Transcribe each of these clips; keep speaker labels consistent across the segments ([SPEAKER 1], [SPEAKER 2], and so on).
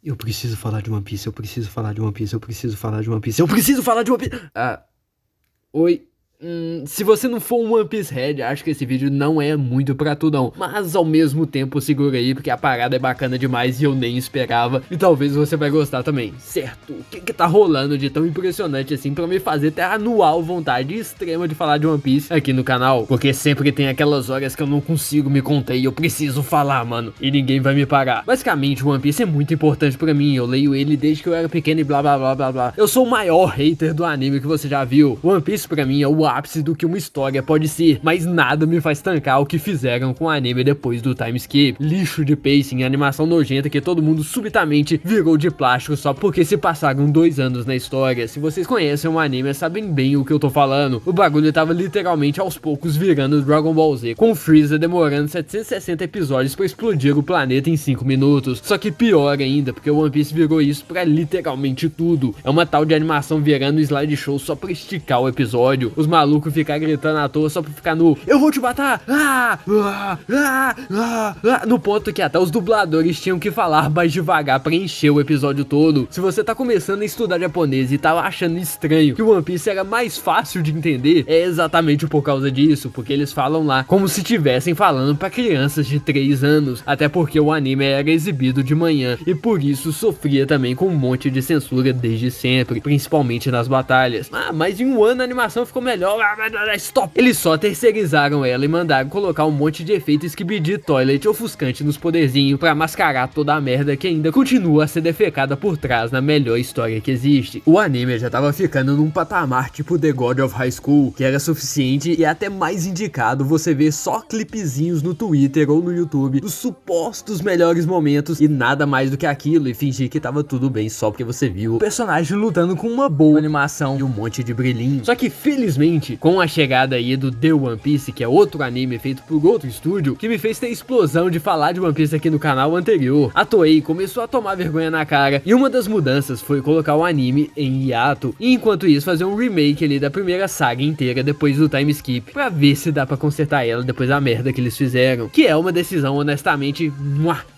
[SPEAKER 1] Eu preciso falar de One Piece, eu preciso falar de One Piece, eu preciso falar de One Piece, eu preciso falar de One Piece! Oi. Se você não for um One Piece Head, acho que esse vídeo não é muito pra tu não. Mas ao mesmo tempo segura aí, porque a parada é bacana demais e eu nem esperava. E talvez você vai gostar também, certo? O que tá rolando de tão impressionante assim pra me fazer ter a anual vontade extrema de falar de One Piece aqui no canal? Porque sempre tem aquelas horas que eu não consigo me conter e eu preciso falar, mano. E ninguém vai me parar. Basicamente, o One Piece é muito importante pra mim. Eu leio ele desde que eu era pequeno e blá blá blá blá blá. Eu sou o maior hater do anime que você já viu. One Piece pra mim é o ápice do que uma história pode ser, mas nada me faz tancar o que fizeram com o anime depois do time skip. Lixo de pacing, animação nojenta que todo mundo subitamente virou de plástico só porque se passaram 2 anos na história. Se vocês conhecem o anime, sabem bem o que eu tô falando. O bagulho tava literalmente aos poucos virando Dragon Ball Z, com Freeza demorando 760 episódios pra explodir o planeta em 5 minutos. Só que pior ainda, porque o One Piece virou isso pra literalmente tudo. É uma tal de animação virando slideshow só pra esticar o episódio. Os malucos ficar gritando à toa só pra ficar no "eu vou te matar", no ponto que até os dubladores tinham que falar mais devagar pra encher o episódio todo. Se você tá começando a estudar japonês e tava achando estranho que o One Piece era mais fácil de entender, é exatamente por causa disso, porque eles falam lá como se estivessem falando pra crianças de 3 anos, até porque o anime era exibido de manhã e por isso sofria também com um monte de censura desde sempre, principalmente nas batalhas. Mas em um ano a animação ficou melhor. Stop! Eles só terceirizaram ela e mandaram colocar um monte de efeito Skibidi Toilet ofuscante nos poderzinhos pra mascarar toda a merda que ainda continua a ser defecada por trás na melhor história que existe. O anime já tava ficando num patamar tipo The God of High School, que era suficiente e até mais indicado você ver só clipezinhos no Twitter ou no YouTube dos supostos melhores momentos e nada mais do que aquilo e fingir que tava tudo bem só porque você viu o personagem lutando com uma boa animação e um monte de brilhinho. Só que felizmente, com a chegada aí do The One Piece, que é outro anime feito por outro estúdio, que me fez ter explosão de falar de One Piece aqui no canal anterior, a Toei começou a tomar vergonha na cara, e uma das mudanças foi colocar o anime em hiato, e enquanto isso fazer um remake ali da primeira saga inteira depois do time skip, pra ver se dá pra consertar ela depois da merda que eles fizeram, que é uma decisão honestamente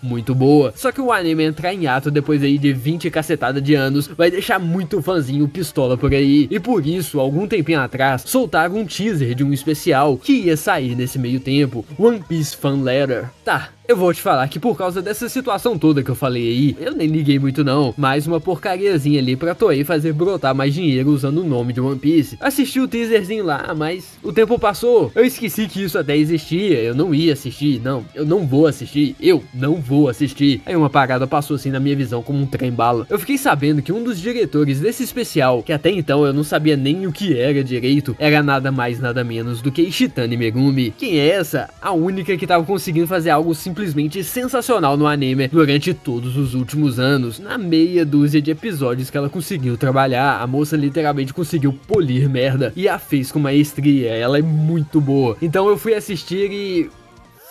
[SPEAKER 1] muito boa. Só que o anime entrar em hiato depois aí de 20 cacetada de anos vai deixar muito fãzinho pistola por aí, e por isso, algum tempinho atrás, soltaram um teaser de um especial que ia sair nesse meio tempo, One Piece Fan Letter. Tá, eu vou te falar que por causa dessa situação toda que eu falei aí, eu nem liguei muito não, mais uma porcariazinha ali pra Toei fazer brotar mais dinheiro usando o nome de One Piece. Assisti o teaserzinho lá, mas o tempo passou, eu esqueci que isso até existia, eu não ia assistir, não, eu não vou assistir. Aí uma parada passou assim na minha visão como um trem-bala. Eu fiquei sabendo que um dos diretores desse especial, que até então eu não sabia nem o que era direito, era nada mais nada menos do que Ishitani Megumi. Quem é essa? A única que tava conseguindo fazer algo simplesmente sensacional no anime durante todos os últimos anos. Na meia dúzia de episódios que ela conseguiu trabalhar, a moça literalmente conseguiu polir merda e a fez com maestria. Ela é muito boa. Então eu fui assistir e...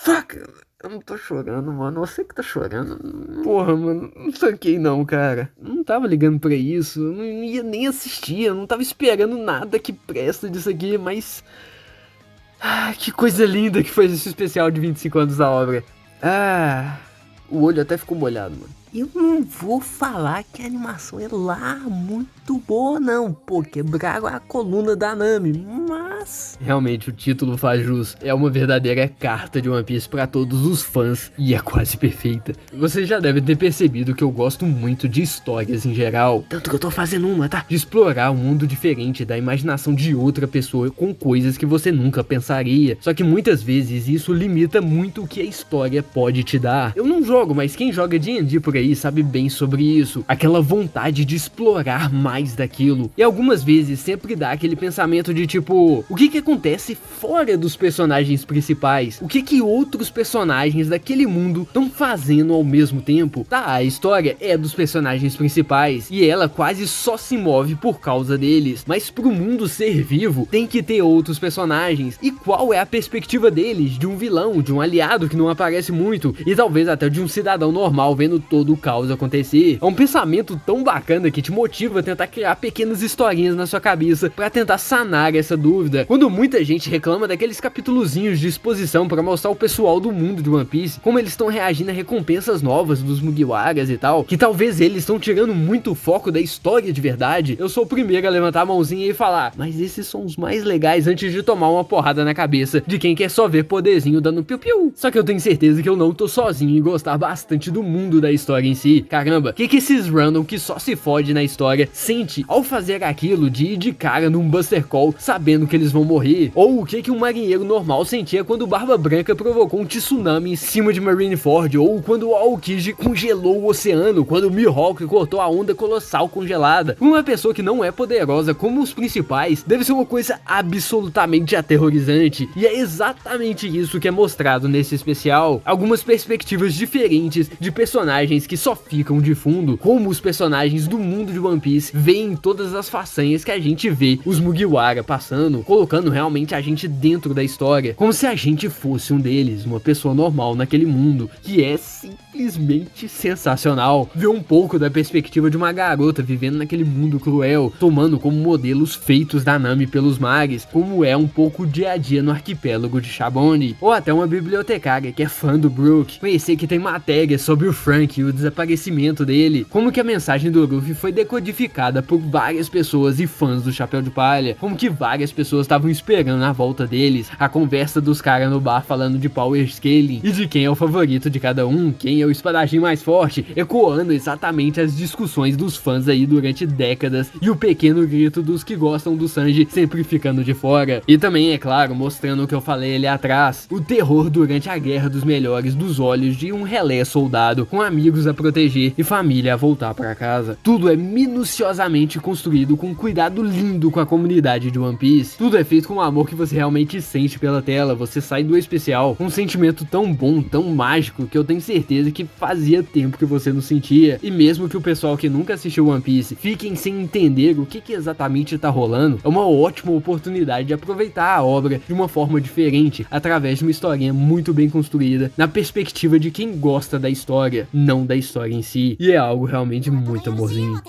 [SPEAKER 1] Fuck! Eu não tô chorando, mano. Você que tá chorando. Porra, mano. Não tanquei não, cara. Não tava ligando pra isso. Não ia nem assistir. Eu não tava esperando nada que presta disso aqui, mas... que coisa linda que foi esse especial de 25 anos da obra. O olho até ficou molhado, mano. Eu não vou falar que a animação é lá muito boa não, pô, quebraram a coluna da Nami, mas... Realmente o título faz jus, é uma verdadeira carta de One Piece pra todos os fãs, e é quase perfeita. Vocês já devem ter percebido que eu gosto muito de histórias em geral, tanto que eu tô fazendo uma, tá? De explorar um mundo diferente da imaginação de outra pessoa com coisas que você nunca pensaria, só que muitas vezes isso limita muito o que a história pode te dar. Eu não jogo, mas quem joga D&D por aí sabe bem sobre isso, aquela vontade de explorar mais daquilo, e algumas vezes sempre dá aquele pensamento de tipo, o que acontece fora dos personagens principais? O que outros personagens daquele mundo estão fazendo ao mesmo tempo? Tá, a história é dos personagens principais, e ela quase só se move por causa deles, mas pro mundo ser vivo, tem que ter outros personagens, e qual é a perspectiva deles, de um vilão, de um aliado que não aparece muito, e talvez até de um cidadão normal vendo todo o caos acontecer? É um pensamento tão bacana que te motiva a tentar criar pequenas historinhas na sua cabeça pra tentar sanar essa dúvida. Agora, quando muita gente reclama daqueles capítulozinhos de exposição pra mostrar o pessoal do mundo de One Piece, como eles estão reagindo a recompensas novas dos Mugiwaras e tal, que talvez eles estão tirando muito o foco da história de verdade, eu sou o primeiro a levantar a mãozinha e falar, mas esses são os mais legais antes de tomar uma porrada na cabeça de quem quer só ver poderzinho dando piu-piu. Só que eu tenho certeza que eu não tô sozinho em gostar bastante do mundo da história em si. Caramba, o que esses random que só se fode na história sente ao fazer aquilo de ir de cara num Buster Call sabendo que eles vão morrer? Ou o que um marinheiro normal sentia quando o Barba Branca provocou um tsunami em cima de Marineford? Ou quando o Aokiji congelou o oceano, quando o Mihawk cortou a onda colossal congelada? Uma pessoa que não é poderosa como os principais deve ser uma coisa absolutamente aterrorizante, e é exatamente isso que é mostrado nesse especial. Algumas perspectivas diferentes de personagens que só ficam de fundo, como os personagens do mundo de One Piece veem todas as façanhas que a gente vê os Mugiwara passando, colocando realmente a gente dentro da história, como se a gente fosse um deles, uma pessoa normal naquele mundo, que é simplesmente sensacional. Ver um pouco da perspectiva de uma garota vivendo naquele mundo cruel, tomando como modelos feitos da Nami pelos mares, como é um pouco o dia a dia no arquipélago de Shaboni, ou até uma bibliotecária que é fã do Brook, conhecer que tem matérias sobre o Frank e o desaparecimento dele, como que a mensagem do Luffy foi decodificada por várias pessoas e fãs do Chapéu de Palha, como que várias pessoas estavam esperando na volta deles, a conversa dos caras no bar falando de power scaling e de quem é o favorito de cada um, quem é o espadachim mais forte, ecoando exatamente as discussões dos fãs aí durante décadas, e o pequeno grito dos que gostam do Sanji sempre ficando de fora. E também, é claro, mostrando o que eu falei ali atrás, o terror durante a Guerra dos Melhores dos olhos de um relé soldado com amigos a proteger e família a voltar para casa. Tudo é minuciosamente construído com um cuidado lindo com a comunidade de One Piece. Tudo é feito com o amor que você realmente sente pela tela. Você sai do especial com um sentimento tão bom, tão mágico, que eu tenho certeza que fazia tempo que você não sentia. E mesmo que o pessoal que nunca assistiu One Piece fiquem sem entender o que exatamente tá rolando, é uma ótima oportunidade de aproveitar a obra de uma forma diferente, através de uma historinha muito bem construída, na perspectiva de quem gosta da história, não da história em si. E é algo realmente muito amorzinho.